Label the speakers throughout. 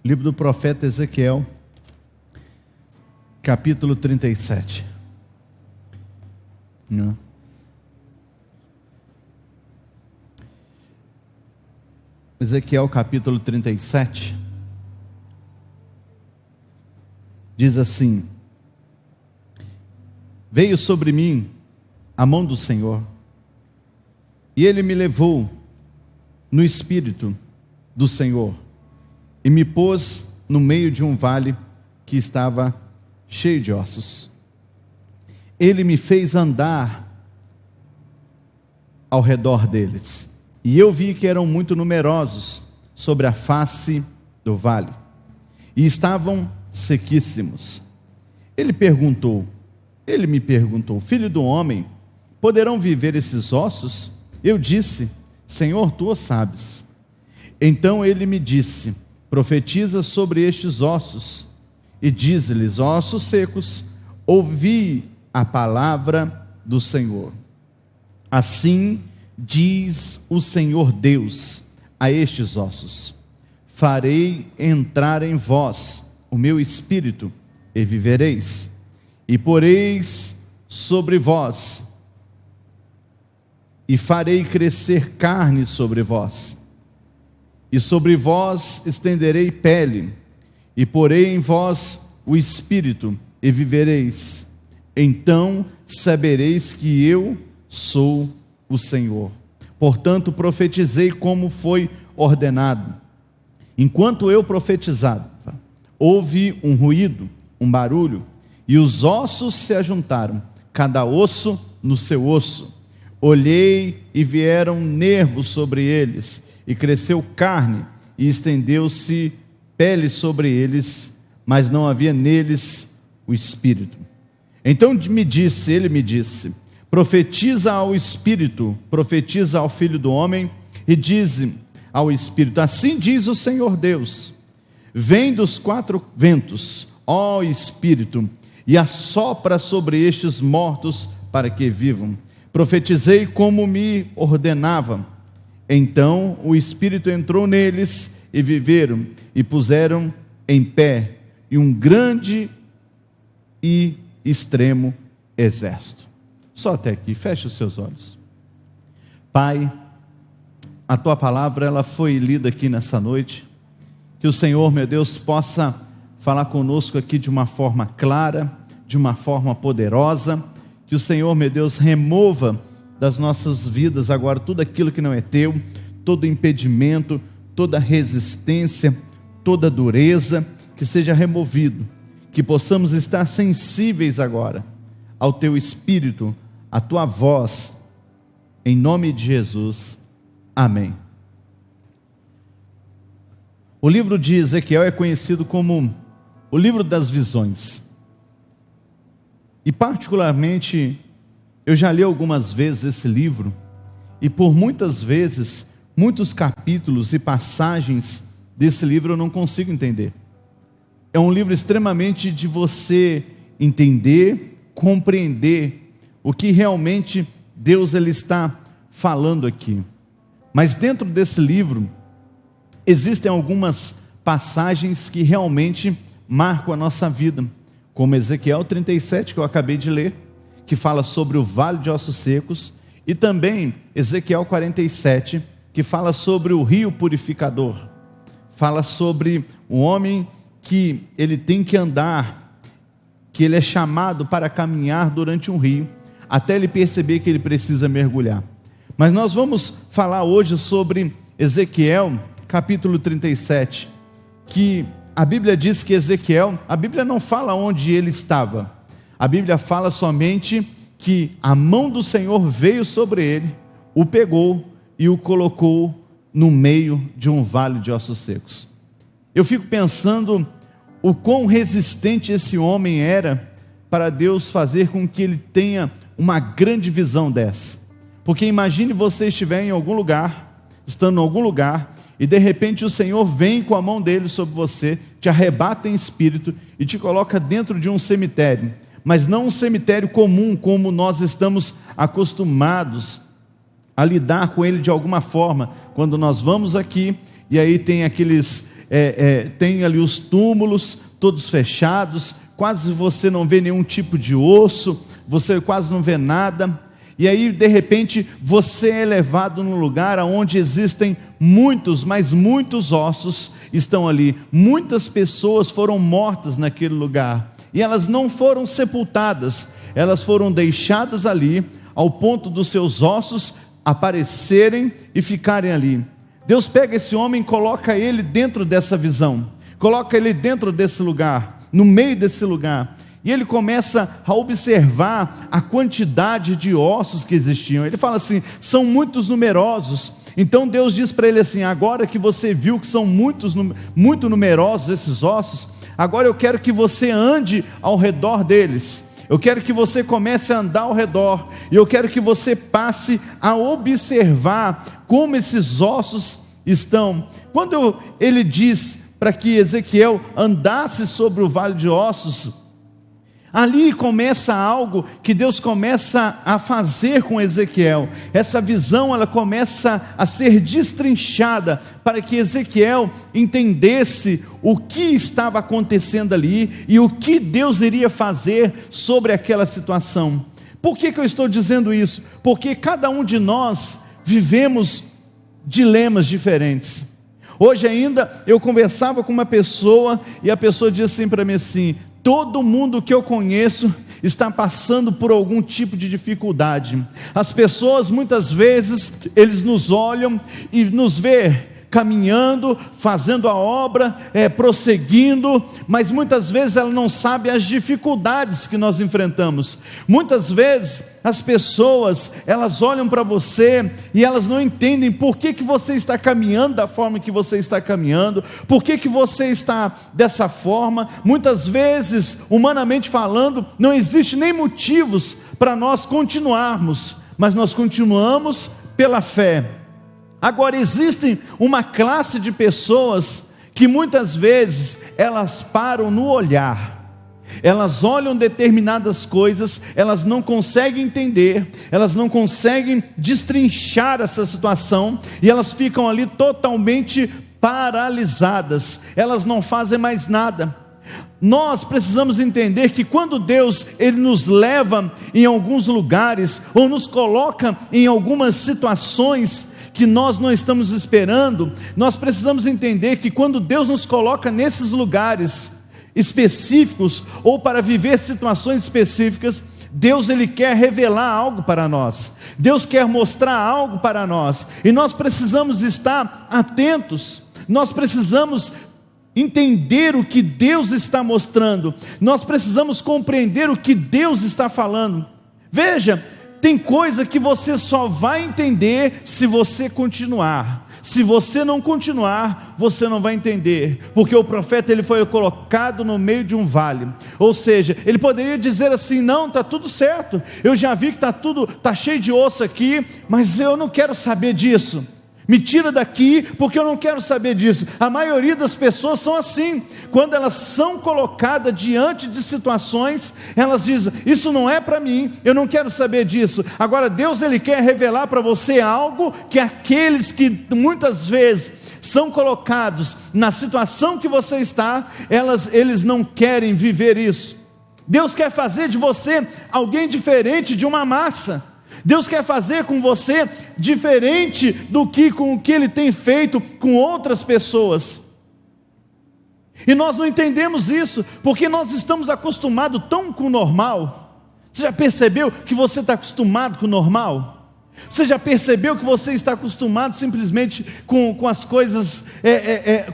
Speaker 1: Livro do profeta Ezequiel, capítulo 37. Ezequiel, capítulo 37, diz assim: Veio sobre mim a mão do Senhor, e Ele me levou no Espírito do Senhor, e me pôs no meio de um vale que estava cheio de ossos. Ele me fez andar ao redor deles, e eu vi que eram muito numerosos sobre a face do vale, e estavam sequíssimos. Ele me perguntou: Filho do homem, poderão viver esses ossos? Eu disse: Senhor, tu o sabes. Então ele me disse: profetiza sobre estes ossos, e diz-lhes: ossos secos, ouvi a palavra do Senhor. Assim diz o Senhor Deus a estes ossos: farei entrar em vós o meu espírito, e vivereis, e poreis sobre vós, e farei crescer carne sobre vós, e sobre vós estenderei pele, e porei em vós o espírito, e vivereis. Então sabereis que eu sou o Senhor. Portanto, profetizei como foi ordenado. Enquanto eu profetizava, houve um ruído, um barulho, e os ossos se ajuntaram, cada osso no seu osso. Olhei e vieram nervos sobre eles, e cresceu carne, e estendeu-se pele sobre eles, mas não havia neles o espírito. Então ele me disse: profetiza ao espírito, profetiza ao filho do homem, e diz ao espírito: assim diz o Senhor Deus: vem dos quatro ventos, ó espírito, e assopra sobre estes mortos para que vivam. Profetizei como me ordenava. Então o Espírito entrou neles, e viveram, e puseram em pé um grande e extremo exército. Só até aqui, feche os seus olhos. Pai, a Tua palavra, ela foi lida aqui nessa noite. Que o Senhor, meu Deus, possa falar conosco aqui de uma forma clara, de uma forma poderosa. Que o Senhor, meu Deus, remova das nossas vidas agora tudo aquilo que não é Teu, todo impedimento, toda resistência, toda dureza, que seja removido, que possamos estar sensíveis agora ao Teu Espírito, à Tua voz, em nome de Jesus, amém. O livro de Ezequiel é conhecido como o livro das visões, e particularmente eu já li algumas vezes esse livro, e por muitas vezes, muitos capítulos e passagens desse livro eu não consigo entender. É um livro extremamente de você entender, compreender o que realmente Deus ele está falando aqui. Mas dentro desse livro existem algumas passagens que realmente marcam a nossa vida, como Ezequiel 37, que eu acabei de ler, que fala sobre o vale de ossos secos, e também Ezequiel 47, que fala sobre o rio purificador, fala sobre o homem que ele tem que andar, que ele é chamado para caminhar durante um rio, até ele perceber que ele precisa mergulhar. Mas nós vamos falar hoje sobre Ezequiel capítulo 37, que a Bíblia diz que Ezequiel, a Bíblia não fala onde ele estava, a Bíblia fala somente que a mão do Senhor veio sobre ele, o pegou e o colocou no meio de um vale de ossos secos. Eu fico pensando o quão resistente esse homem era para Deus fazer com que ele tenha uma grande visão dessa. Porque imagine você estiver em algum lugar, estando em algum lugar, e de repente o Senhor vem com a mão dele sobre você, te arrebata em espírito e te coloca dentro de um cemitério, mas não um cemitério comum como nós estamos acostumados a lidar com ele de alguma forma. Quando nós vamos aqui, e aí tem aqueles tem ali os túmulos todos fechados, quase você não vê nenhum tipo de osso, você quase não vê nada, e aí de repente você é levado num lugar onde existem muitos, mas muitos ossos estão ali, muitas pessoas foram mortas naquele lugar, e elas não foram sepultadas, elas foram deixadas ali, ao ponto dos seus ossos aparecerem e ficarem ali. Deus pega esse homem e coloca ele dentro dessa visão, coloca ele dentro desse lugar, no meio desse lugar, e ele começa a observar a quantidade de ossos que existiam. Ele fala assim, são muitos numerosos. Então Deus diz para ele assim, agora que você viu que são muito numerosos esses ossos, agora eu quero que você ande ao redor deles, eu quero que você comece a andar ao redor, e eu quero que você passe a observar como esses ossos estão. Quando ele diz para que Ezequiel andasse sobre o vale de ossos, ali começa algo que Deus começa a fazer com Ezequiel. Essa visão, ela começa a ser destrinchada, para que Ezequiel entendesse o que estava acontecendo ali, e o que Deus iria fazer sobre aquela situação. Por que eu estou dizendo isso? Porque cada um de nós vivemos dilemas diferentes. Hoje ainda eu conversava com uma pessoa, e a pessoa disse assim para mim assim, todo mundo que eu conheço está passando por algum tipo de dificuldade. As pessoas muitas vezes, eles nos olham e nos vê caminhando, fazendo a obra, prosseguindo, mas muitas vezes ela não sabe as dificuldades que nós enfrentamos. Muitas vezes as pessoas, elas olham para você e elas não entendem por que você está caminhando da forma que você está caminhando, por que você está dessa forma. Muitas vezes, humanamente falando, não existe nem motivos para nós continuarmos, mas nós continuamos pela fé. Agora, existe uma classe de pessoas que muitas vezes elas param no olhar, elas olham determinadas coisas, elas não conseguem entender, elas não conseguem destrinchar essa situação, e elas ficam ali totalmente paralisadas, elas não fazem mais nada. Nós precisamos entender que quando Deus ele nos leva em alguns lugares, ou nos coloca em algumas situações que nós não estamos esperando, nós precisamos entender que quando Deus nos coloca nesses lugares específicos, ou para viver situações específicas, Deus ele quer revelar algo para nós, Deus quer mostrar algo para nós, e nós precisamos estar atentos, nós precisamos entender o que Deus está mostrando, nós precisamos compreender o que Deus está falando. Veja, tem coisa que você só vai entender se você continuar. Se você não continuar, você não vai entender, porque o profeta ele foi colocado no meio de um vale. Ou seja, ele poderia dizer assim, não, está tudo certo, eu já vi que está cheio de osso aqui, mas eu não quero saber disso. Me tira daqui, porque eu não quero saber disso. A maioria das pessoas são assim. Quando elas são colocadas diante de situações, elas dizem, isso não é para mim, eu não quero saber disso. Agora Deus ele quer revelar para você algo que aqueles que muitas vezes são colocados na situação que você está, eles não querem viver isso. Deus quer fazer de você alguém diferente de uma massa. Deus quer fazer com você diferente do que com o que Ele tem feito com outras pessoas. E nós não entendemos isso, porque nós estamos acostumados tão com o normal. Você já percebeu que você está acostumado com o normal? Você já percebeu que você está acostumado simplesmente com as coisas,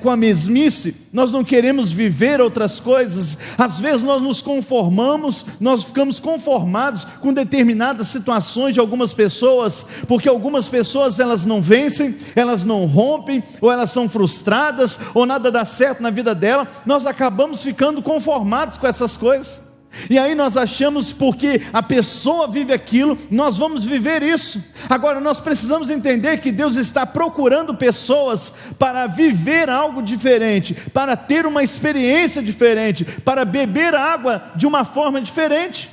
Speaker 1: com a mesmice? Nós não queremos viver outras coisas. Às vezes nós nos conformamos, nós ficamos conformados com determinadas situações de algumas pessoas, porque algumas pessoas elas não vencem, elas não rompem, ou elas são frustradas, ou nada dá certo na vida dela. Nós acabamos ficando conformados com essas coisas. E aí nós achamos, porque a pessoa vive aquilo, nós vamos viver isso. Agora nós precisamos entender que Deus está procurando pessoas para viver algo diferente, para ter uma experiência diferente, para beber água de uma forma diferente.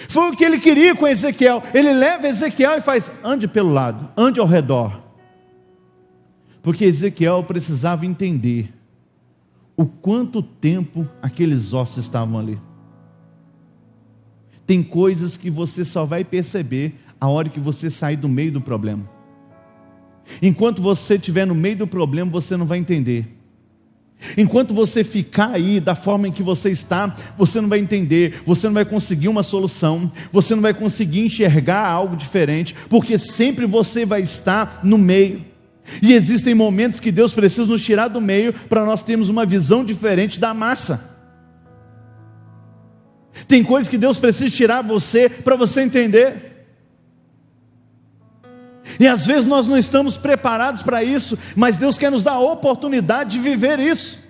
Speaker 1: Foi o que ele queria com Ezequiel. Ele leva Ezequiel e faz, ande pelo lado, ande ao redor. Porque Ezequiel precisava entender o quanto tempo aqueles ossos estavam ali. Tem coisas que você só vai perceber a hora que você sair do meio do problema. Enquanto você estiver no meio do problema, você não vai entender. Enquanto você ficar aí da forma em que você está, você não vai entender, você não vai conseguir uma solução, você não vai conseguir enxergar algo diferente, porque sempre você vai estar no meio. E existem momentos que Deus precisa nos tirar do meio para nós termos uma visão diferente da massa. Tem coisas que Deus precisa tirar você para você entender. E às vezes nós não estamos preparados para isso, mas Deus quer nos dar a oportunidade de viver isso.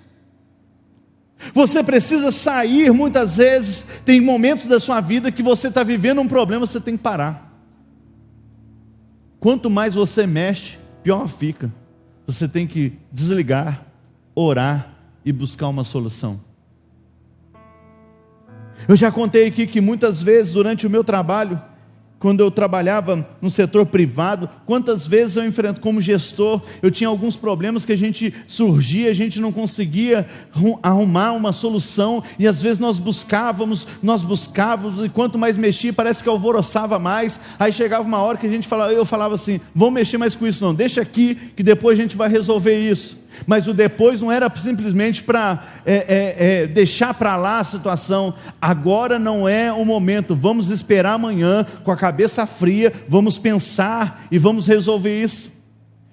Speaker 1: Você precisa sair muitas vezes, tem momentos da sua vida que você está vivendo um problema, você tem que parar. Quanto mais você mexe, pior fica. Você tem que desligar, orar e buscar uma solução. Eu já contei aqui que muitas vezes durante o meu trabalho, quando eu trabalhava no setor privado, quantas vezes eu enfrento como gestor, eu tinha alguns problemas que a gente não conseguia arrumar uma solução, e às vezes nós buscávamos, e quanto mais mexia, parece que alvoroçava mais. Aí chegava uma hora que eu falava assim, vamos mexer mais com isso não, deixa aqui, que depois a gente vai resolver isso. Mas o depois não era simplesmente para deixar para lá a situação. Agora não é o momento, vamos esperar amanhã com a cabeça fria, vamos pensar e vamos resolver isso.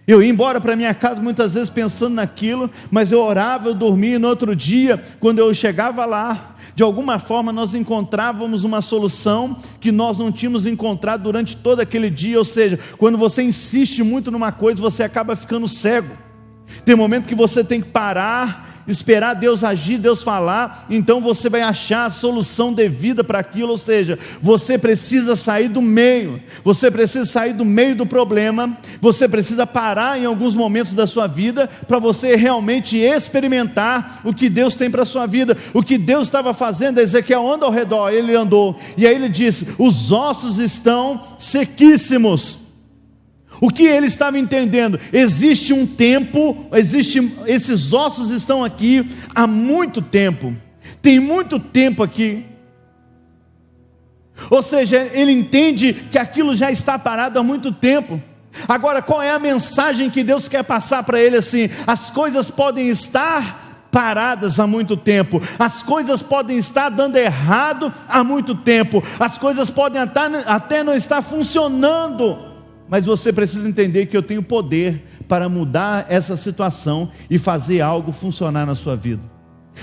Speaker 1: Eu ia embora para minha casa muitas vezes pensando naquilo, mas eu orava, eu dormia, e no outro dia, quando eu chegava lá, de alguma forma nós encontrávamos uma solução que nós não tínhamos encontrado durante todo aquele dia. Ou seja, quando você insiste muito numa coisa, você acaba ficando cego. Tem momento que você tem que parar, esperar Deus agir, Deus falar, então você vai achar a solução devida para aquilo. Ou seja, você precisa sair do meio, você precisa sair do meio do problema, você precisa parar em alguns momentos da sua vida, para você realmente experimentar o que Deus tem para a sua vida. O que Deus estava fazendo, Ezequiel anda ao redor, ele andou, e aí ele disse, os ossos estão sequíssimos. O que ele estava entendendo? Existe um tempo, esses ossos estão aqui há muito tempo, tem muito tempo aqui. Ou seja, ele entende que aquilo já está parado há muito tempo. Agora, qual é a mensagem que Deus quer passar para ele? Assim, as coisas podem estar paradas há muito tempo, as coisas podem estar dando errado há muito tempo, as coisas podem até não estar funcionando, mas você precisa entender que eu tenho poder para mudar essa situação e fazer algo funcionar na sua vida.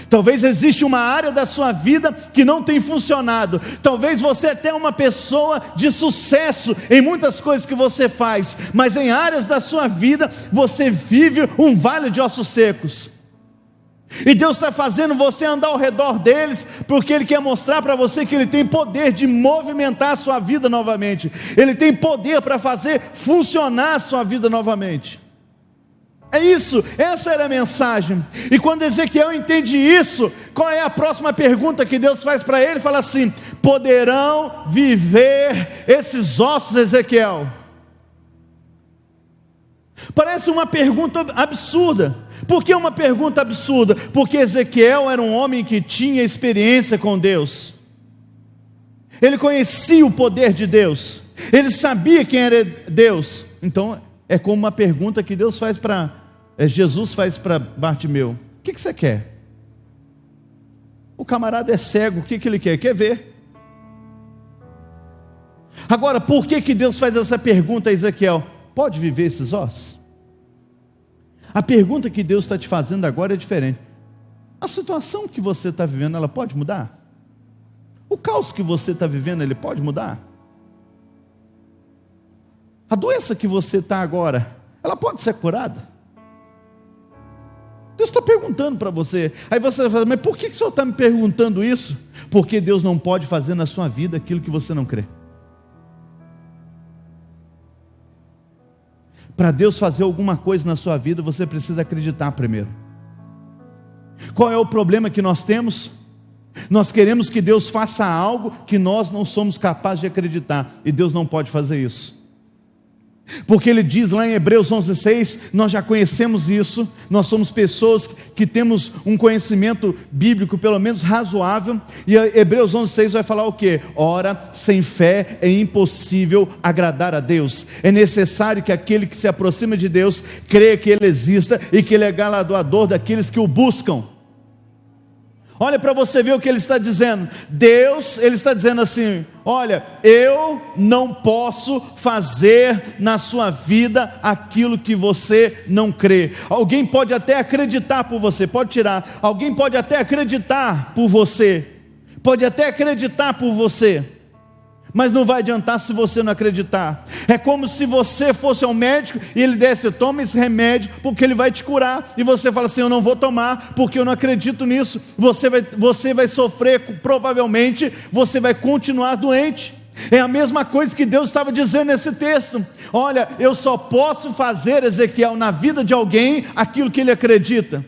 Speaker 1: Talvez exista uma área da sua vida que não tem funcionado. Talvez você até é uma pessoa de sucesso em muitas coisas que você faz, mas em áreas da sua vida você vive um vale de ossos secos. E Deus está fazendo você andar ao redor deles, porque Ele quer mostrar para você que Ele tem poder de movimentar a sua vida novamente. Ele tem poder para fazer funcionar a sua vida novamente. É isso, essa era a mensagem. E quando Ezequiel entende isso, qual é a próxima pergunta que Deus faz para ele? Fala assim, poderão viver esses ossos, Ezequiel? Parece uma pergunta absurda. Por que uma pergunta absurda? Porque Ezequiel era um homem que tinha experiência com Deus. Ele conhecia o poder de Deus. Ele sabia quem era Deus. Então é como uma pergunta que Deus faz Jesus faz para Bartimeu: o que você quer? O camarada é cego, o que ele quer? Quer ver. Agora, por que Deus faz essa pergunta a Ezequiel? Pode viver esses ossos? A pergunta que Deus está te fazendo agora é diferente. A situação que você está vivendo, ela pode mudar? O caos que você está vivendo, ele pode mudar? A doença que você está agora, ela pode ser curada? Deus está perguntando para você. Aí você vai falar, mas por que o Senhor está me perguntando isso? Porque Deus não pode fazer na sua vida aquilo que você não crê. Para Deus fazer alguma coisa na sua vida, você precisa acreditar primeiro. Qual é o problema que nós temos? Nós queremos que Deus faça algo que nós não somos capazes de acreditar, e Deus não pode fazer isso. Porque ele diz lá em Hebreus 11:6, nós já conhecemos isso, nós somos pessoas que temos um conhecimento bíblico pelo menos razoável, e Hebreus 11:6 vai falar o quê? Ora, sem fé é impossível agradar a Deus, é necessário que aquele que se aproxima de Deus, creia que Ele exista, e que Ele é galardoador daqueles que o buscam. Olha para você ver o que ele está dizendo. Deus, ele está dizendo assim: olha, eu não posso fazer na sua vida aquilo que você não crê. Alguém pode até acreditar por você, pode tirar. Alguém pode até acreditar por você, pode até acreditar por você, mas não vai adiantar se você não acreditar. É como se você fosse ao médico e ele desse: toma esse remédio porque ele vai te curar, e você fala assim: eu não vou tomar porque eu não acredito nisso. Você vai sofrer, provavelmente você vai continuar doente. É a mesma coisa que Deus estava dizendo nesse texto. Olha, eu só posso fazer, Ezequiel, na vida de alguém aquilo que ele acredita.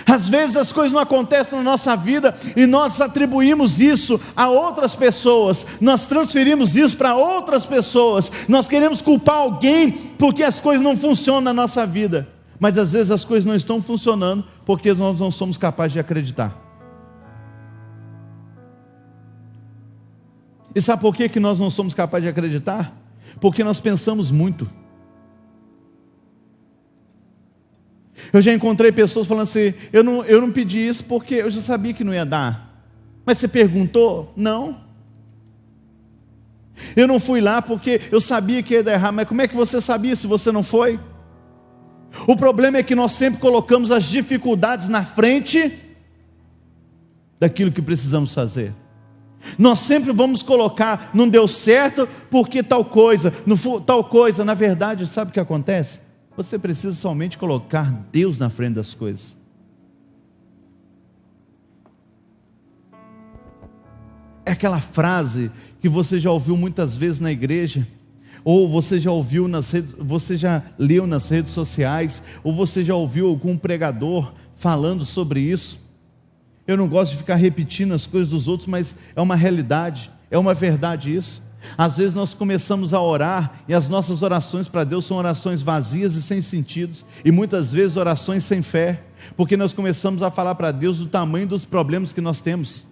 Speaker 1: Às vezes as coisas não acontecem na nossa vida e nós atribuímos isso a outras pessoas, nós transferimos isso para outras pessoas, nós queremos culpar alguém porque as coisas não funcionam na nossa vida, mas às vezes as coisas não estão funcionando porque nós não somos capazes de acreditar. E sabe por que nós não somos capazes de acreditar? Porque nós pensamos muito. Eu já encontrei pessoas falando assim: eu não pedi isso porque eu já sabia que não ia dar. Mas você perguntou? Não. Eu não fui lá porque eu sabia que ia dar errado. Mas como é que você sabia se você não foi? O problema é que nós sempre colocamos as dificuldades na frente daquilo que precisamos fazer. Nós sempre vamos colocar: não deu certo porque tal coisa, não foi tal coisa. Na verdade, sabe o que acontece? Você precisa somente colocar Deus na frente das coisas. É aquela frase que você já ouviu muitas vezes na igreja, ou você já ouviu você já leu nas redes sociais, ou você já ouviu algum pregador falando sobre isso. Eu não gosto de ficar repetindo as coisas dos outros, mas é uma realidade, é uma verdade isso. Às vezes nós começamos a orar e as nossas orações para Deus são orações vazias e sem sentido, e muitas vezes orações sem fé, porque nós começamos a falar para Deus do tamanho dos problemas que nós temos.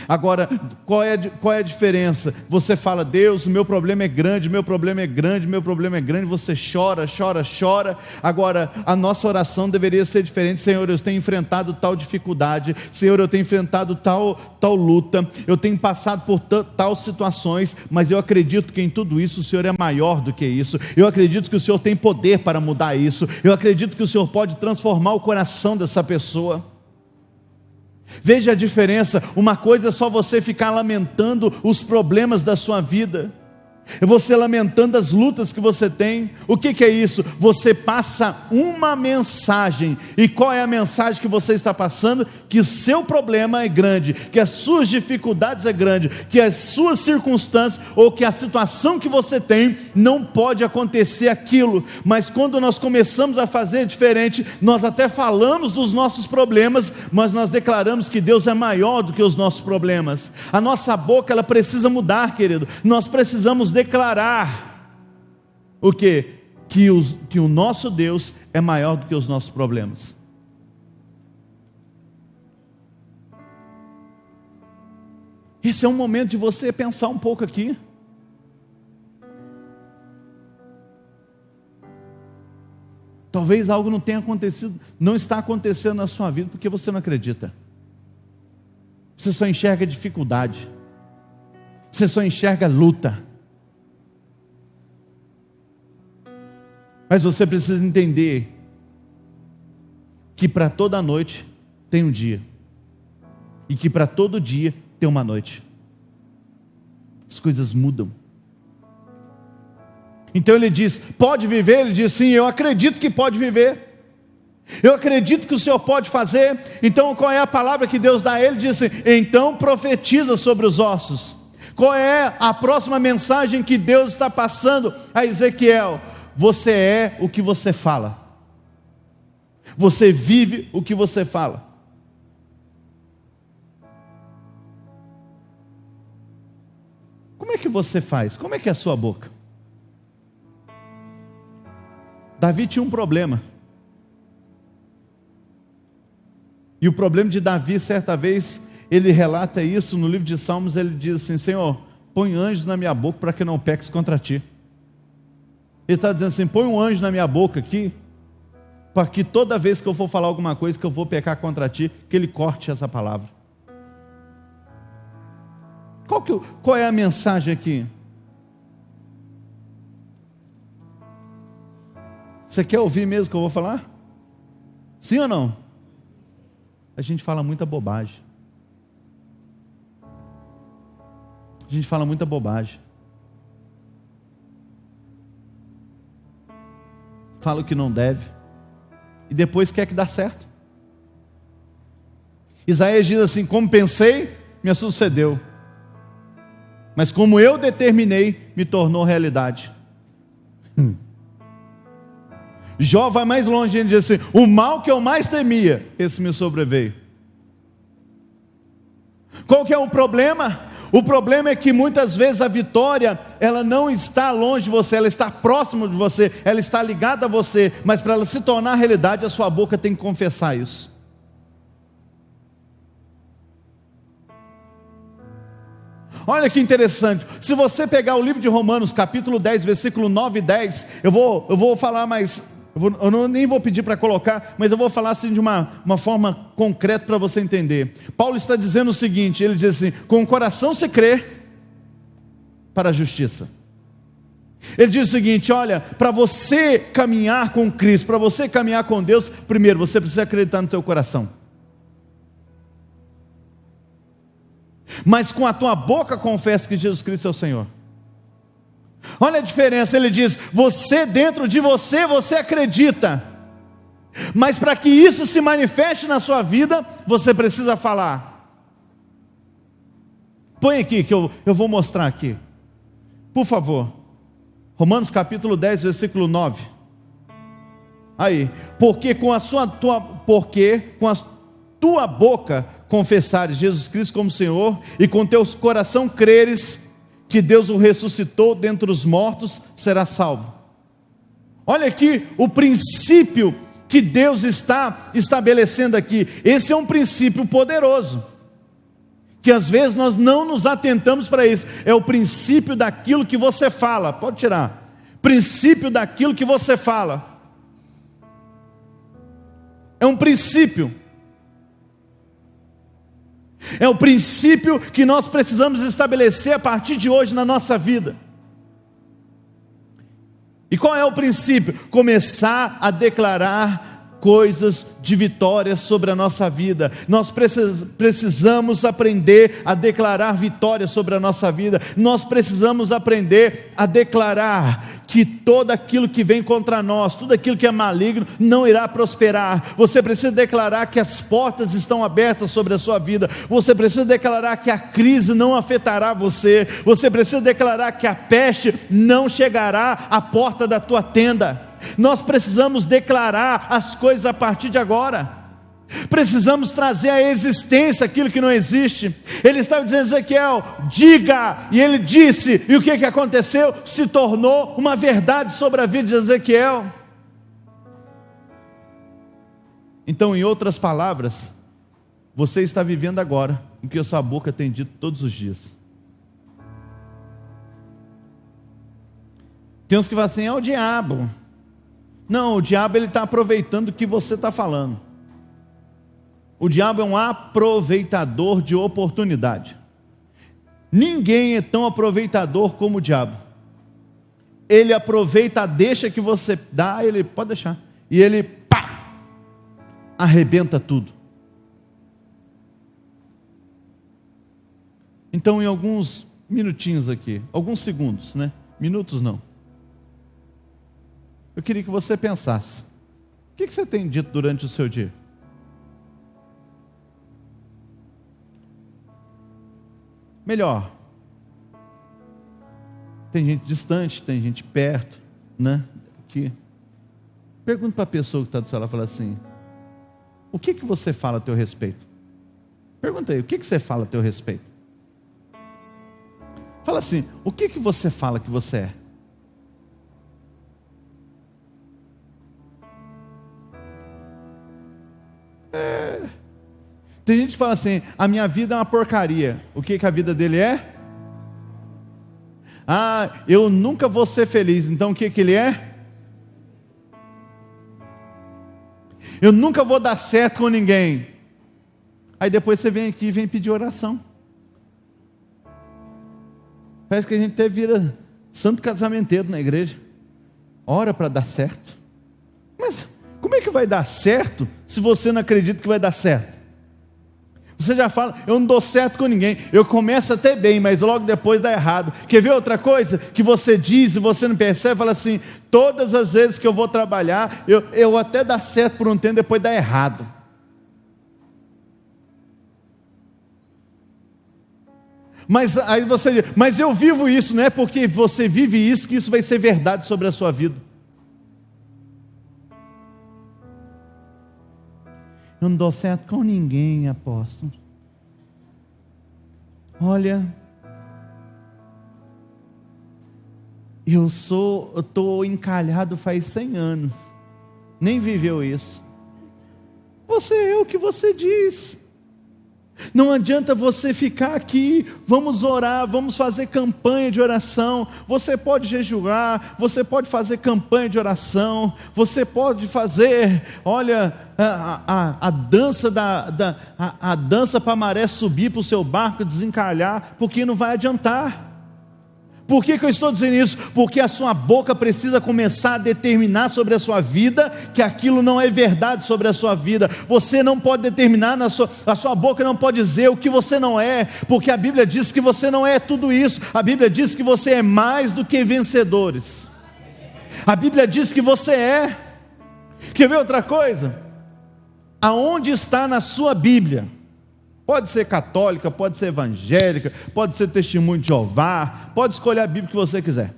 Speaker 1: Agora, qual é a diferença? Você fala: Deus, o meu problema é grande, meu problema é grande, meu problema é grande. Você chora, chora, chora. Agora, a nossa oração deveria ser diferente: Senhor, eu tenho enfrentado tal dificuldade, Senhor, eu tenho enfrentado tal luta, eu tenho passado por tal situações, mas eu acredito que em tudo isso o Senhor é maior do que isso. Eu acredito que o Senhor tem poder para mudar isso. Eu acredito que o Senhor pode transformar o coração dessa pessoa. Veja a diferença. Uma coisa é só você ficar lamentando os problemas da sua vida, é você lamentando as lutas que você tem. O que é isso? Você passa uma mensagem. E qual é a mensagem que você está passando? Que seu problema é grande, que as suas dificuldades é grande, que as suas circunstâncias, ou que a situação que você tem, não pode acontecer aquilo. Mas quando nós começamos a fazer diferente, nós até falamos dos nossos problemas, mas nós declaramos que Deus é maior do que os nossos problemas. A nossa boca, ela precisa mudar, querido. Nós precisamos declarar o quê? Que o nosso Deus é maior do que os nossos problemas. Esse é um momento de você pensar um pouco aqui. Talvez algo não tenha acontecido, não está acontecendo na sua vida porque você não acredita. Você só enxerga dificuldade, você só enxerga luta. Mas você precisa entender que para toda noite tem um dia, e que para todo dia tem uma noite. As coisas mudam. Então ele diz: pode viver? Ele diz: sim, eu acredito que pode viver. Eu acredito que o Senhor pode fazer. Então qual é a palavra que Deus dá a ele? Diz assim: então profetiza sobre os ossos. Qual é a próxima mensagem que Deus está passando a Ezequiel? Você é o que você fala. Você vive o que você fala. Como é que você faz? Como é que é a sua boca? Davi tinha um problema. E o problema de Davi, certa vez, ele relata isso no livro de Salmos, ele diz assim: Senhor, põe anjos na minha boca para que não peques contra ti. Ele está dizendo assim: põe um anjo na minha boca aqui, para que toda vez que eu for falar alguma coisa que eu vou pecar contra ti, que ele corte essa palavra. Qual é a mensagem aqui? Você quer ouvir mesmo o que eu vou falar? Sim ou não? A gente fala muita bobagem. A gente fala muita bobagem. Fala o que não deve. E depois quer que dá certo. Isaías diz assim: como pensei, me sucedeu. Mas como eu determinei, me tornou realidade. Jó vai mais longe, ele diz assim: o mal que eu mais temia, esse me sobreveio. Qual que é o problema? O problema é que muitas vezes a vitória, ela não está longe de você, ela está próxima de você, ela está ligada a você, mas para ela se tornar realidade, a sua boca tem que confessar isso. Olha que interessante, se você pegar o livro de Romanos, capítulo 10, versículo 9 e 10, eu vou falar mais, nem vou pedir para colocar, mas eu vou falar assim de uma forma concreta para você entender. Paulo está dizendo o seguinte, ele diz assim: com o coração se crê para a justiça. Ele diz o seguinte: olha, para você caminhar com Cristo, para você caminhar com Deus, primeiro você precisa acreditar no teu coração. Mas com a tua boca confessa que Jesus Cristo é o Senhor. Olha a diferença, ele diz: você dentro de você, você acredita, mas para que isso se manifeste na sua vida, você precisa falar. Põe aqui que eu vou mostrar aqui, por favor. Romanos capítulo 10, versículo 9. Aí, porque com a tua boca confessares Jesus Cristo como Senhor, e com teu coração creres que Deus o ressuscitou dentre os mortos, será salvo. Olha aqui o princípio que Deus está estabelecendo aqui. Esse é um princípio poderoso, que às vezes nós não nos atentamos para isso. É o princípio daquilo que você fala. Pode tirar. Princípio daquilo que você fala. É um princípio. É o princípio que nós precisamos estabelecer a partir de hoje na nossa vida. E qual é o princípio? Começar a declarar coisas de vitória sobre a nossa vida. Nós precisamos aprender a declarar vitória sobre a nossa vida. Nós precisamos aprender a declarar que todo aquilo que vem contra nós, tudo aquilo que é maligno, não irá prosperar. Você precisa declarar que as portas estão abertas sobre a sua vida. Você precisa declarar que a crise não afetará você. Você precisa declarar que a peste não chegará à porta da tua tenda. Nós precisamos declarar as coisas a partir de agora. Precisamos trazer à existência aquilo que não existe. Ele estava dizendo: Ezequiel, diga, e ele disse, e o que aconteceu? Se tornou uma verdade sobre a vida de Ezequiel. Então, em outras palavras, você está vivendo agora o que a sua boca tem dito todos os dias. Tem uns que falam assim: é o diabo. Não, o diabo ele está aproveitando o que você está falando. O diabo é um aproveitador de oportunidade. Ninguém é tão aproveitador como o diabo. Ele aproveita a deixa que você dá, ele pode deixar, e ele arrebenta tudo. Então, em alguns minutinhos aqui, alguns segundos, né? Minutos não. Eu queria que você pensasse: o que você tem dito durante o seu dia? Melhor, tem gente distante, tem gente perto, né? Aqui. Pergunta para a pessoa que está do seu lado, fala assim: o que você fala a teu respeito? Pergunta aí, o que você fala a teu respeito? Fala assim: o que você fala que você é? Tem gente que fala assim: a minha vida é uma porcaria. O que a vida dele é? Eu nunca vou ser feliz. Então o que ele é? Eu nunca vou dar certo com ninguém. Aí depois você vem aqui e vem pedir oração. Parece que a gente até vira santo casamenteiro na igreja. Ora para dar certo. Mas como é que vai dar certo se você não acredita que vai dar certo? Você já fala: eu não dou certo com ninguém. Eu começo até bem, mas logo depois dá errado. Quer ver outra coisa que você diz e você não percebe? Fala assim: todas as vezes que eu vou trabalhar, eu até dá certo por um tempo, depois dá errado. Mas aí você diz: mas eu vivo isso. Não é porque você vive isso que isso vai ser verdade sobre a sua vida. Eu não dou certo com ninguém, apóstolo. Olha, eu estou encalhado faz 100 anos. Nem viveu isso. Você é o que você diz. Não adianta você ficar aqui. Vamos orar, vamos fazer campanha de oração. Você pode jejuar, você pode fazer campanha de oração, você pode fazer, olha, a dança a dança para a maré subir para o seu barco desencalhar, porque não vai adiantar. Por que eu estou dizendo isso? Porque a sua boca precisa começar a determinar sobre a sua vida que aquilo não é verdade sobre a sua vida. Você não pode determinar, a sua boca não pode dizer o que você não é, porque a Bíblia diz que você não é tudo isso. A Bíblia diz que você é mais do que vencedores. A Bíblia diz que você é. Quer ver outra coisa? Aonde está na sua Bíblia? Pode ser católica, pode ser evangélica, pode ser testemunho de Jeová, pode escolher a Bíblia que você quiser.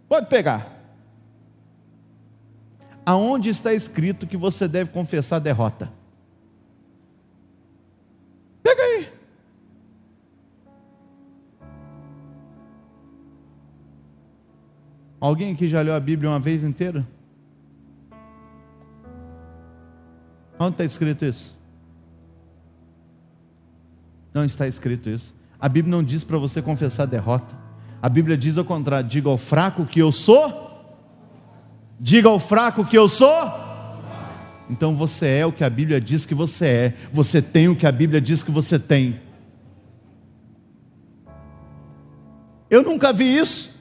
Speaker 1: Pode pegar. Aonde está escrito que você deve confessar a derrota? Pega aí. Alguém aqui já leu a Bíblia uma vez inteira? Onde está escrito isso? Não está escrito isso. A Bíblia não diz para você confessar a derrota. A Bíblia diz ao contrário: diga ao fraco que eu sou. Diga ao fraco que eu sou. Então você é o que a Bíblia diz que você é. Você tem o que a Bíblia diz que você tem. Eu nunca vi isso.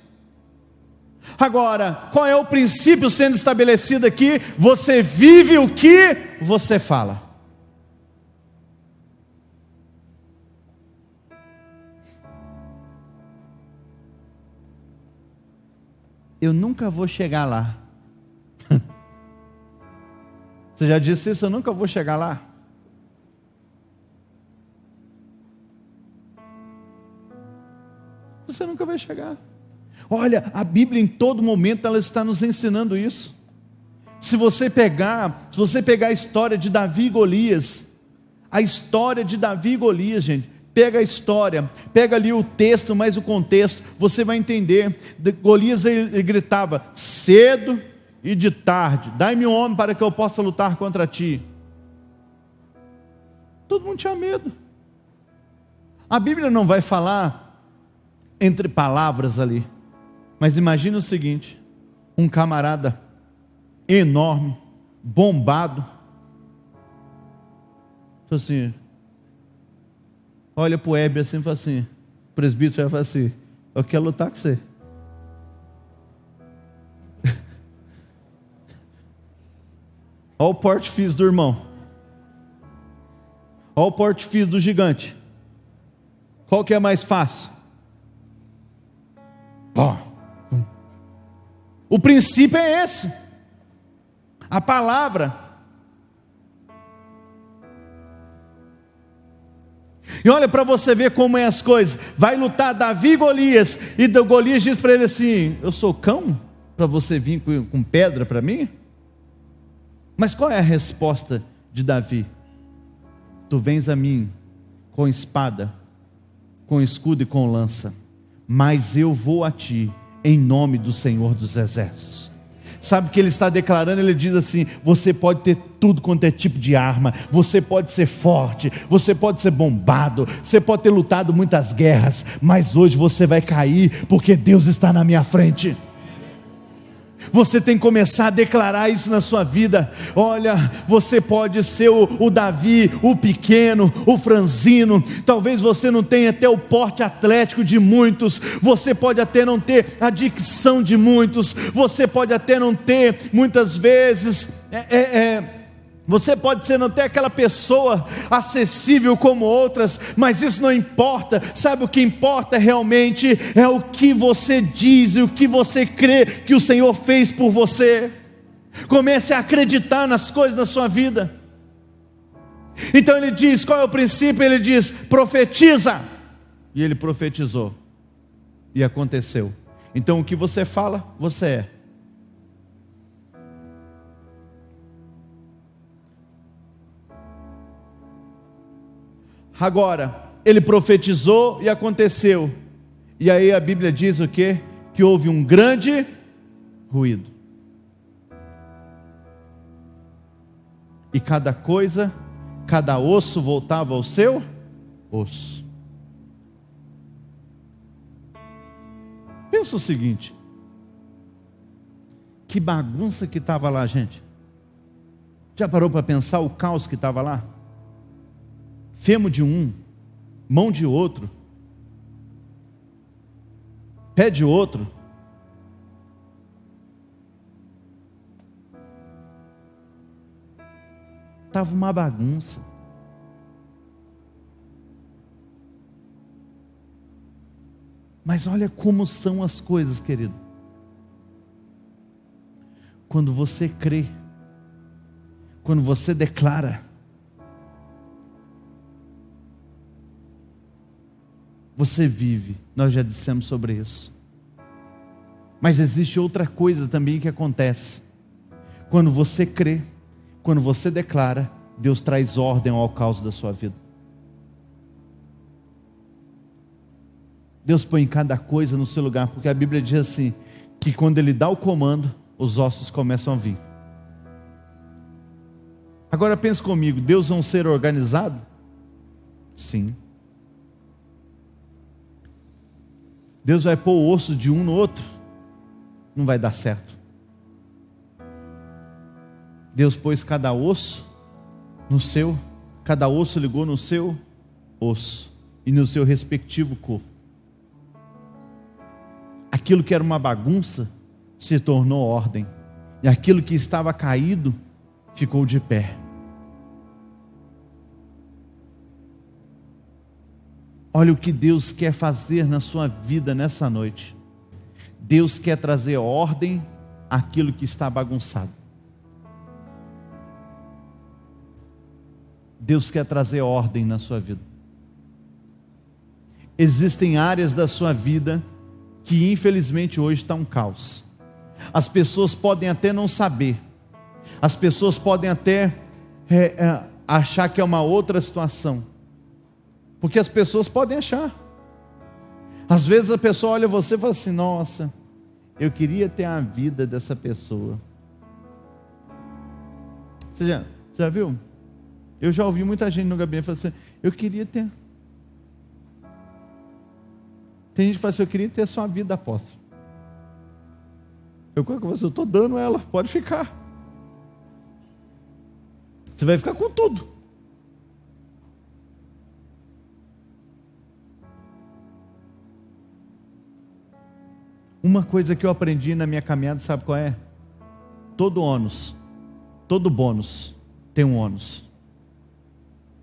Speaker 1: Agora, qual é o princípio sendo estabelecido aqui? Você vive o que você fala. Eu nunca vou chegar lá. Você já disse isso? Eu nunca vou chegar lá. Você nunca vai chegar. Olha, a Bíblia em todo momento ela está nos ensinando isso. Se você pegar a história de Davi e Golias, a história de Davi e Golias, gente, pega a história, pega ali o texto, mais o contexto, você vai entender. Golias ele gritava: cedo e de tarde, dai-me um homem para que eu possa lutar contra ti. Todo mundo tinha medo. A Bíblia não vai falar entre palavras ali, mas imagina o seguinte: um camarada enorme, bombado, falou assim, olha para o Heber assim e fala assim, o presbítero já fala assim: eu quero lutar com você. Olha o porte físico do irmão. Olha o porte físico do gigante. Qual que é mais fácil? O princípio é esse. A palavra. E olha para você ver como é as coisas. Vai lutar Davi e Golias. E Golias diz para ele assim: eu sou cão para você vir com pedra para mim? Mas qual é a resposta de Davi? Tu vens a mim com espada, com escudo e com lança, mas eu vou a ti em nome do Senhor dos Exércitos. Sabe o que ele está declarando? Ele diz assim: você pode ter tudo quanto é tipo de arma, você pode ser forte, você pode ser bombado, você pode ter lutado muitas guerras, mas hoje você vai cair, porque Deus está na minha frente. Você tem que começar a declarar isso na sua vida. Olha, você pode ser o Davi, o pequeno, o franzino. Talvez você não tenha até o porte atlético de muitos. Você pode até não ter a dicção de muitos. Você pode até não ter, muitas vezes, você pode ser não ter aquela pessoa acessível como outras, mas isso não importa. Sabe o que importa realmente? É o que você diz e o que você crê que o Senhor fez por você. Comece a acreditar nas coisas da sua vida. Então ele diz, qual é o princípio? Ele diz, profetiza. E ele profetizou, e aconteceu. Então o que você fala, você é. Agora, ele profetizou e aconteceu. E aí a Bíblia diz o quê? Que houve um grande ruído. E cada coisa, cada osso voltava ao seu osso. Pensa o seguinte: que bagunça que estava lá, gente. Já parou para pensar o caos que estava lá? Fêmur de um, mão de outro, pé de outro. Estava uma bagunça. Mas olha como são as coisas, querido. Quando você crê, quando você declara, você vive. Nós já dissemos sobre isso. Mas existe outra coisa também que acontece. Quando você crê, quando você declara, Deus traz ordem ao caos da sua vida. Deus põe cada coisa no seu lugar, porque a Bíblia diz assim, que quando Ele dá o comando, os ossos começam a vir. Agora pense comigo, Deus é um ser organizado? Sim. Deus vai pôr o osso de um no outro? Não vai dar certo. Deus pôs cada osso no seu, cada osso ligou no seu osso e no seu respectivo corpo. Aquilo que era uma bagunça se tornou ordem, e aquilo que estava caído ficou de pé. Olha o que Deus quer fazer na sua vida nessa noite. Deus quer trazer ordem àquilo que está bagunçado. Deus quer trazer ordem na sua vida. Existem áreas da sua vida que infelizmente hoje está um caos. As pessoas podem até não saber. As pessoas podem até achar que é uma outra situação. Porque as pessoas podem achar. Às vezes a pessoa olha você e fala assim, nossa, eu queria ter a vida dessa pessoa. Você já viu? Eu já ouvi muita gente no gabinete falando assim, eu queria ter. Tem gente que fala assim, eu queria ter a sua vida, apóstolo. Eu estou dando ela, pode ficar. Você vai ficar com tudo. Uma coisa que eu aprendi na minha caminhada, sabe qual é? Todo ônus, todo bônus tem um ônus.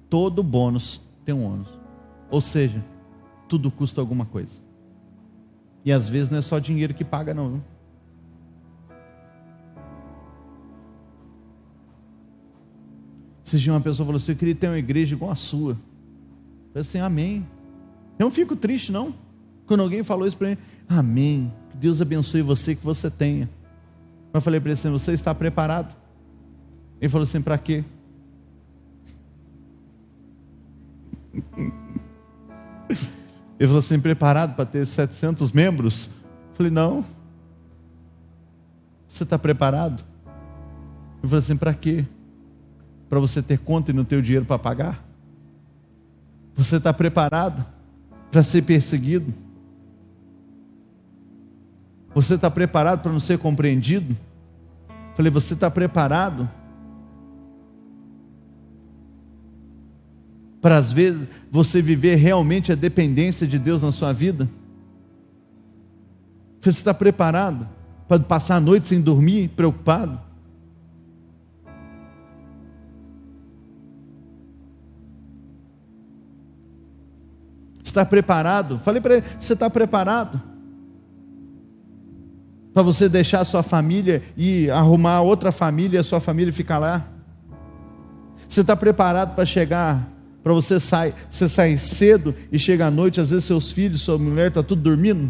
Speaker 1: Todo bônus tem um ônus. Ou seja, tudo custa alguma coisa. E às vezes não é só dinheiro que paga não, viu? Esses dias uma pessoa falou assim, eu queria ter uma igreja igual a sua. Eu falei assim, amém. Eu não fico triste não. Quando alguém falou isso para mim, amém. Que Deus abençoe você, que você tenha. Eu falei para ele assim, você está preparado? Ele falou assim, para quê? Ele falou assim, preparado para ter 700 membros? Eu falei, não. Você está preparado? Eu falei assim, para quê? Para você ter conta e não ter o dinheiro para pagar? Você está preparado para ser perseguido? Você está preparado para não ser compreendido? Eu falei, você está preparado para às vezes você viver realmente a dependência de Deus na sua vida? Você está preparado para passar a noite sem dormir, preocupado? Está preparado? Falei para ele, você está preparado para você deixar a sua família e arrumar outra família e a sua família ficar lá? Você está preparado para chegar, para você sair cedo e chega à noite, às vezes seus filhos, sua mulher está tudo dormindo,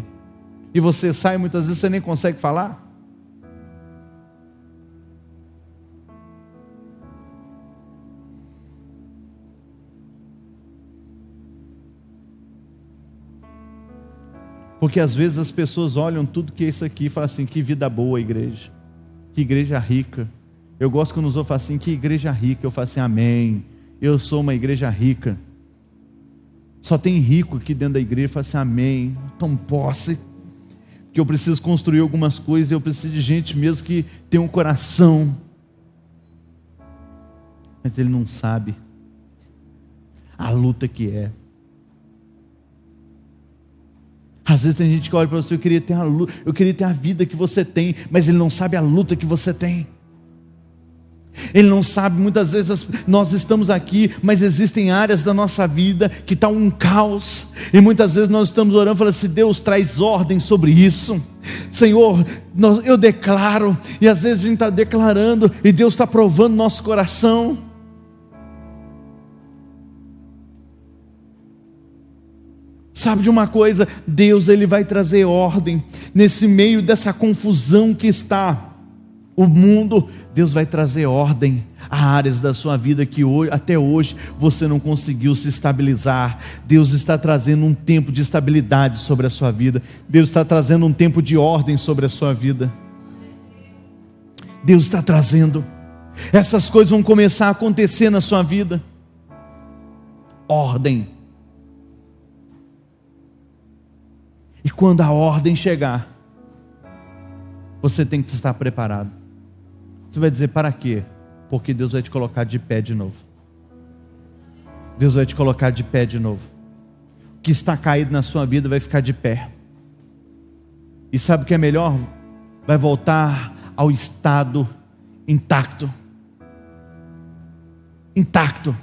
Speaker 1: e você sai, muitas vezes você nem consegue falar? Porque às vezes as pessoas olham tudo que é isso aqui e falam assim, que vida boa a igreja, que igreja rica. Eu gosto quando os outros falam assim, que igreja rica. Eu falo assim, amém, eu sou uma igreja rica. Só tem rico aqui dentro da igreja. Eu falo assim, amém, tomo posse, porque eu preciso construir algumas coisas, eu preciso de gente mesmo que tem um coração. Mas ele não sabe a luta que é. Às vezes tem gente que olha para você, eu queria ter a vida que você tem, mas ele não sabe a luta que você tem. Ele não sabe, muitas vezes nós estamos aqui, mas existem áreas da nossa vida que está um caos, e muitas vezes nós estamos orando, falando assim, Deus traz ordem sobre isso, Senhor, eu declaro, e às vezes a gente está declarando, e Deus está provando nosso coração. Sabe de uma coisa? Deus, Ele vai trazer ordem, nesse meio dessa confusão que está o mundo, Deus vai trazer ordem a áreas da sua vida que hoje, até hoje você não conseguiu se estabilizar. Deus está trazendo um tempo de estabilidade sobre a sua vida. Deus está trazendo um tempo de ordem sobre a sua vida. Deus está trazendo. Essas coisas vão começar a acontecer na sua vida. Ordem. E quando a ordem chegar, você tem que estar preparado. Você vai dizer, para quê? Porque Deus vai te colocar de pé de novo. Deus vai te colocar de pé de novo. O que está caído na sua vida vai ficar de pé. E sabe o que é melhor? Vai voltar ao estado intacto. Intacto.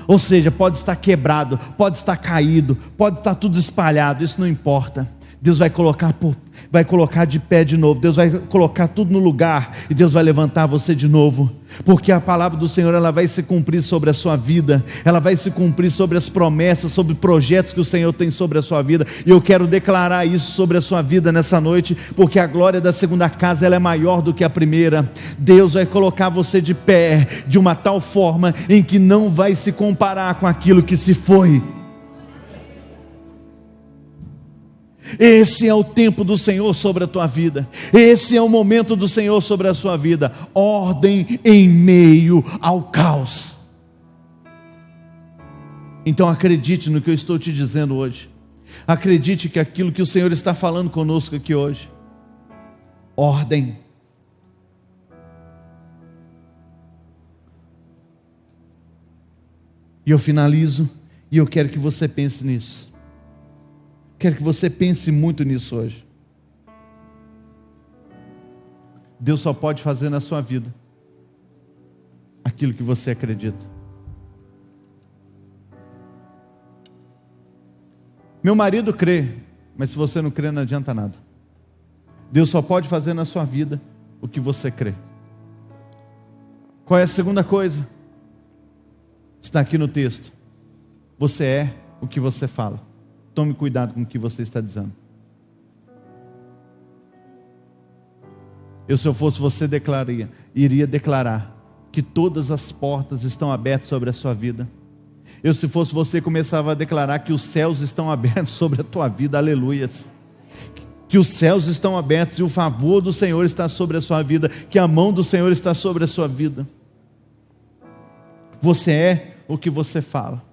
Speaker 1: Ou seja, pode estar quebrado, pode estar caído, pode estar tudo espalhado, isso não importa. Deus vai colocar de pé de novo. Deus vai colocar tudo no lugar, e Deus vai levantar você de novo, porque a palavra do Senhor, ela vai se cumprir sobre a sua vida, ela vai se cumprir sobre as promessas, sobre projetos que o Senhor tem sobre a sua vida, e eu quero declarar isso sobre a sua vida nessa noite, porque a glória da segunda casa, ela é maior do que a primeira. Deus vai colocar você de pé, de uma tal forma, em que não vai se comparar com aquilo que se foi. Esse é o tempo do Senhor sobre a tua vida. Esse é o momento do Senhor sobre a sua vida. Ordem em meio ao caos. Então acredite no que eu estou te dizendo hoje. Acredite que aquilo que o Senhor está falando conosco aqui hoje. Ordem. E eu finalizo, e eu quero que você pense nisso. Quero que você pense muito nisso hoje. Deus só pode fazer na sua vida aquilo que você acredita. Meu marido crê, mas se você não crê, não adianta nada. Deus só pode fazer na sua vida o que você crê. Qual é a segunda coisa? Está aqui no texto. Você é o que você fala. Tome cuidado com o que você está dizendo. Se eu fosse você, iria declarar que todas as portas estão abertas sobre a sua vida. Se fosse você, começava a declarar que os céus estão abertos sobre a tua vida, aleluias. que os céus estão abertos e o favor do Senhor está sobre a sua vida, que a mão do Senhor está sobre a sua vida. Você é o que você fala.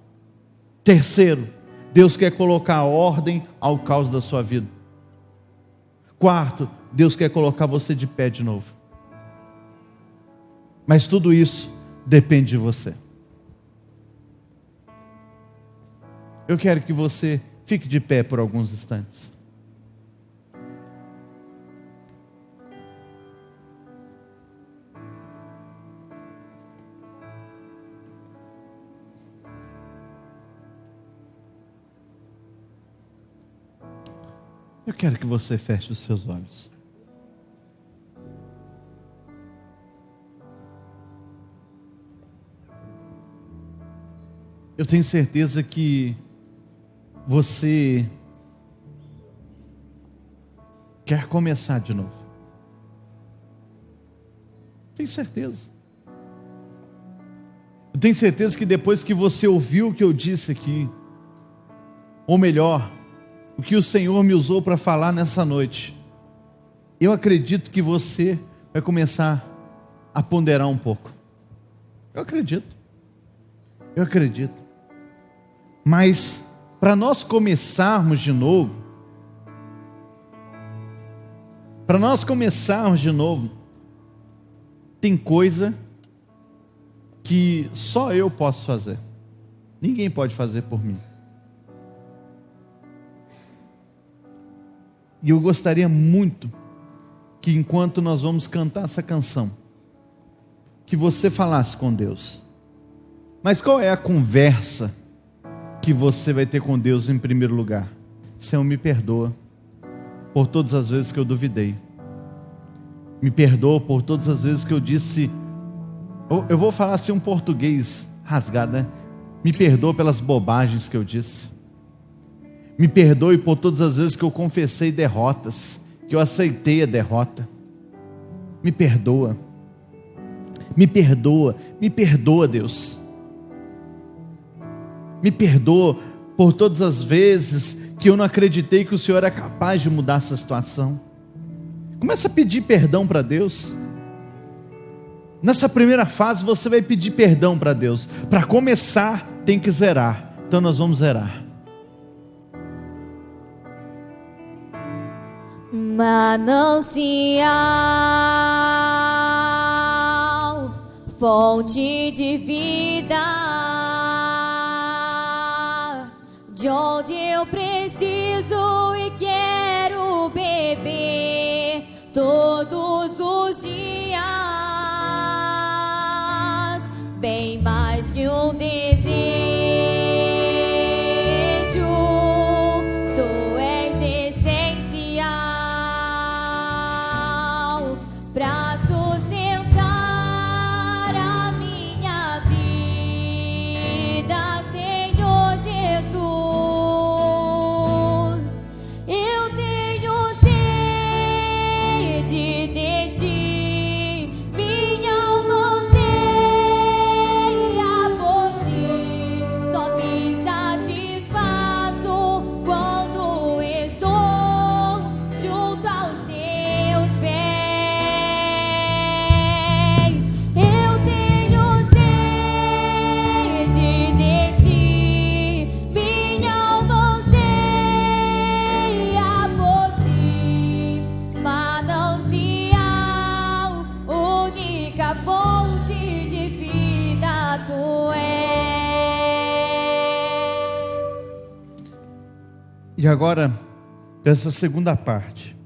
Speaker 1: Terceiro, Deus quer colocar ordem ao caos da sua vida. Quarto, Deus quer colocar você de pé de novo. Mas tudo isso depende de você. Eu quero que você fique de pé por alguns instantes. Eu quero que você feche os seus olhos. Eu tenho certeza que você quer começar de novo. Tenho certeza. Eu tenho certeza que depois que você ouviu o que eu disse aqui, ou melhor, o que o Senhor me usou para falar nessa noite, eu acredito que você vai começar a ponderar um pouco. Eu acredito. Mas para nós começarmos de novo, tem coisa que só eu posso fazer. Ninguém pode fazer por mim. E eu gostaria muito que enquanto nós vamos cantar essa canção, que você falasse com Deus. Mas qual é a conversa que você vai ter com Deus em primeiro lugar? Senhor, me perdoa por todas as vezes que eu duvidei. Me perdoa por todas as vezes que eu disse, eu vou falar assim um português rasgado, né? Me perdoa pelas bobagens que eu disse. Me perdoe por todas as vezes que eu confessei derrotas, que eu aceitei a derrota. Me perdoa, Deus. Me perdoa por todas as vezes que eu não acreditei que o Senhor é capaz de mudar essa situação. Começa a pedir perdão para Deus. Nessa primeira fase você vai pedir perdão para Deus. Para começar tem que zerar. Então nós vamos zerar.
Speaker 2: Manancial, fonte de vida, de onde eu preciso e quero beber todos os dias, bem mais que um desejo. Pra sustentar a minha vida, Senhor Jesus, eu tenho sede de Ti, minha alma anseia por Ti, só me satisfaço quando estou junto aos Teus pés. Fonte de vida Tu és.
Speaker 1: E agora, essa segunda parte,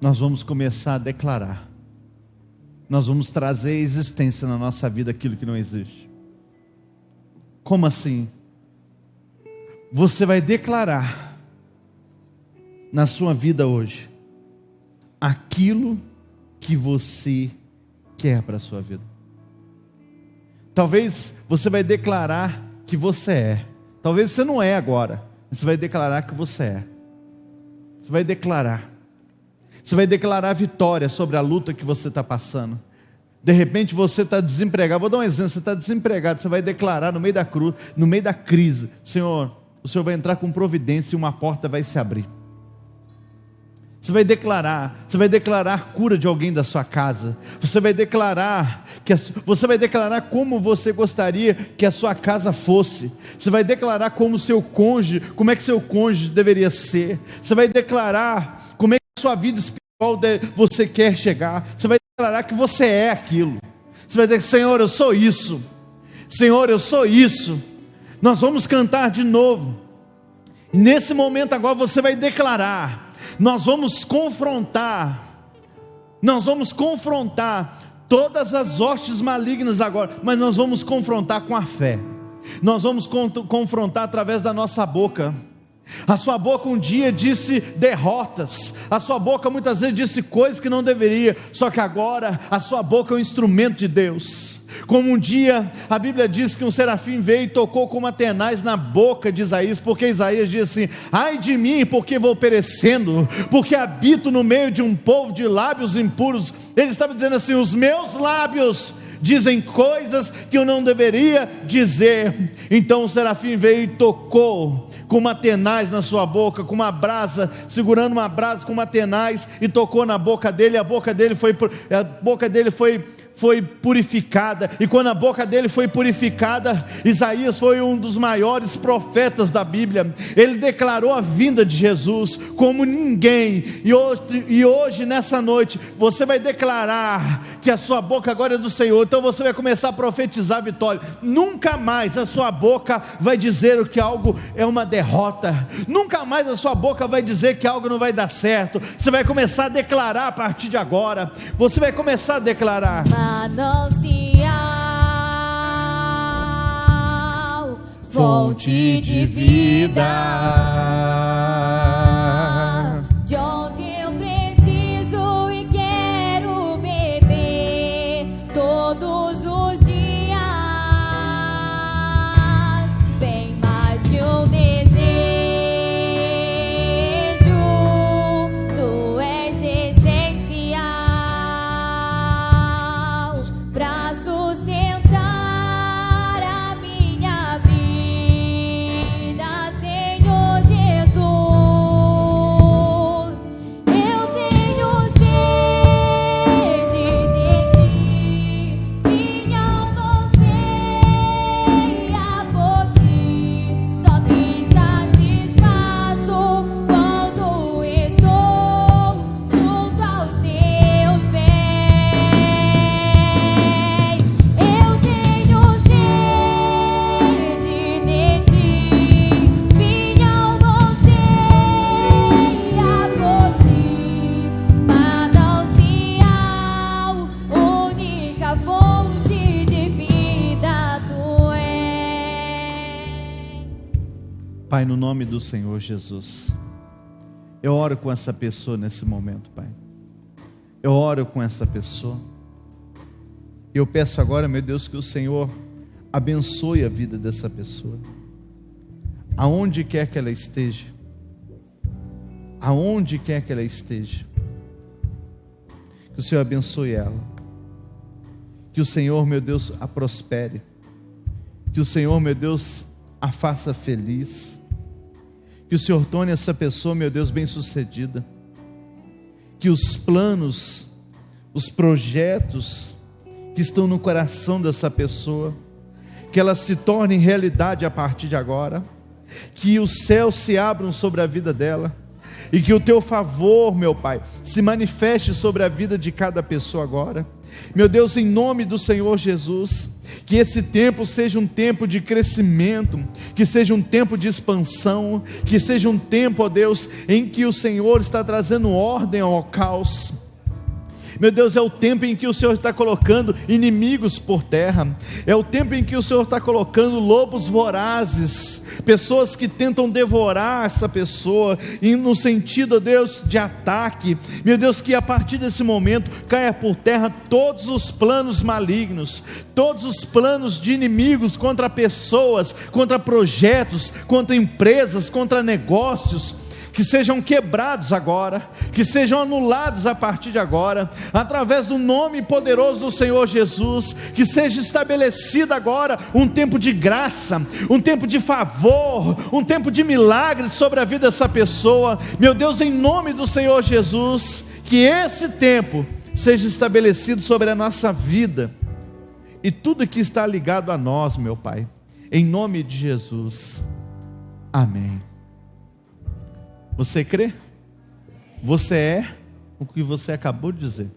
Speaker 1: nós vamos começar a declarar. Nós vamos trazer à existência na nossa vida aquilo que não existe. Como assim? Você vai declarar na sua vida hoje aquilo que você quer para a sua vida. Talvez você vai declarar que você é. Talvez você não é agora. Você vai declarar que você é. Você vai declarar. Você vai declarar vitória sobre a luta que você está passando. De repente você está desempregado. Vou dar um exemplo. Você está desempregado. Você vai declarar no meio da cruz, no meio da crise: Senhor, o Senhor vai entrar com providência e uma porta vai se abrir. Você vai declarar a cura de alguém da sua casa. Você vai declarar como você gostaria que a sua casa fosse. Você vai declarar como é que seu cônjuge deveria ser. Você vai declarar como é que a sua vida espiritual você quer chegar. Você vai declarar que você é aquilo. Você vai dizer: Senhor, eu sou isso. Senhor, eu sou isso. Nós vamos cantar de novo. E nesse momento agora você vai declarar. Nós vamos confrontar todas as hostes malignas agora, mas nós vamos confrontar com a fé. Nós vamos confrontar através da nossa boca. A sua boca um dia disse derrotas, a sua boca muitas vezes disse coisas que não deveria, só que agora a sua boca é um instrumento de Deus. Como um dia a Bíblia diz que um serafim veio e tocou com uma tenaz na boca de Isaías, porque Isaías diz assim: ai de mim, porque vou perecendo, porque habito no meio de um povo de lábios impuros. Ele estava dizendo assim: os meus lábios dizem coisas que eu não deveria dizer. Então o serafim veio e tocou com uma tenaz na sua boca, com uma brasa, segurando uma brasa com uma tenaz, e tocou na boca dele. A boca dele foi purificada, e quando a boca dele foi purificada, Isaías foi um dos maiores profetas da Bíblia. Ele declarou a vinda de Jesus como ninguém. E hoje nessa noite você vai declarar que a sua boca agora é do Senhor. Então você vai começar a profetizar vitória. Nunca mais a sua boca vai dizer que algo é uma derrota. Nunca mais a sua boca vai dizer que algo não vai dar certo. Você vai começar a declarar a partir de agora. Você vai começar a declarar:
Speaker 2: manancial, fonte de vida, de onde eu preciso e quero beber todos os dias, bem mais que um desejo, tu és essencial para sustentar a minha vida, Senhor Jesus. Eu tenho sede de ti, minha alma anseia por ti, só me satisfaço quando estou junto aos teus pés. Eu tenho sede de ti, minha alma anseia por ti, manancial, única fonte de vida tu és.
Speaker 1: Pai, no nome do Senhor Jesus, eu oro com essa pessoa nesse momento, Pai. Eu oro com essa pessoa. E eu peço agora, meu Deus, que o Senhor abençoe a vida dessa pessoa. Aonde quer que ela esteja. Aonde quer que ela esteja. Que o Senhor abençoe ela. Que o Senhor, meu Deus, a prospere. Que o Senhor, meu Deus, a faça feliz. Que o Senhor torne essa pessoa, meu Deus, bem-sucedida. Que os planos, os projetos que estão no coração dessa pessoa, que elas se tornem realidade a partir de agora. Que os céus se abram sobre a vida dela. E que o teu favor, meu Pai, se manifeste sobre a vida de cada pessoa agora. Meu Deus, em nome do Senhor Jesus, que esse tempo seja um tempo de crescimento, que seja um tempo de expansão, que seja um tempo, ó Deus, em que o Senhor está trazendo ordem ao caos. Meu Deus, é o tempo em que o Senhor está colocando inimigos por terra, é o tempo em que o Senhor está colocando lobos vorazes, pessoas que tentam devorar essa pessoa, e no sentido, ó Deus, de ataque. Meu Deus, que a partir desse momento caia por terra todos os planos malignos, todos os planos de inimigos contra pessoas, contra projetos, contra empresas, contra negócios. que sejam quebrados agora, que sejam anulados a partir de agora, através do nome poderoso do Senhor Jesus, que seja estabelecido agora um tempo de graça, um tempo de favor, um tempo de milagres sobre a vida dessa pessoa. Meu Deus, em nome do Senhor Jesus, que esse tempo seja estabelecido sobre a nossa vida, e tudo que está ligado a nós, meu Pai, em nome de Jesus, amém. Você crê? Você é o que você acabou de dizer.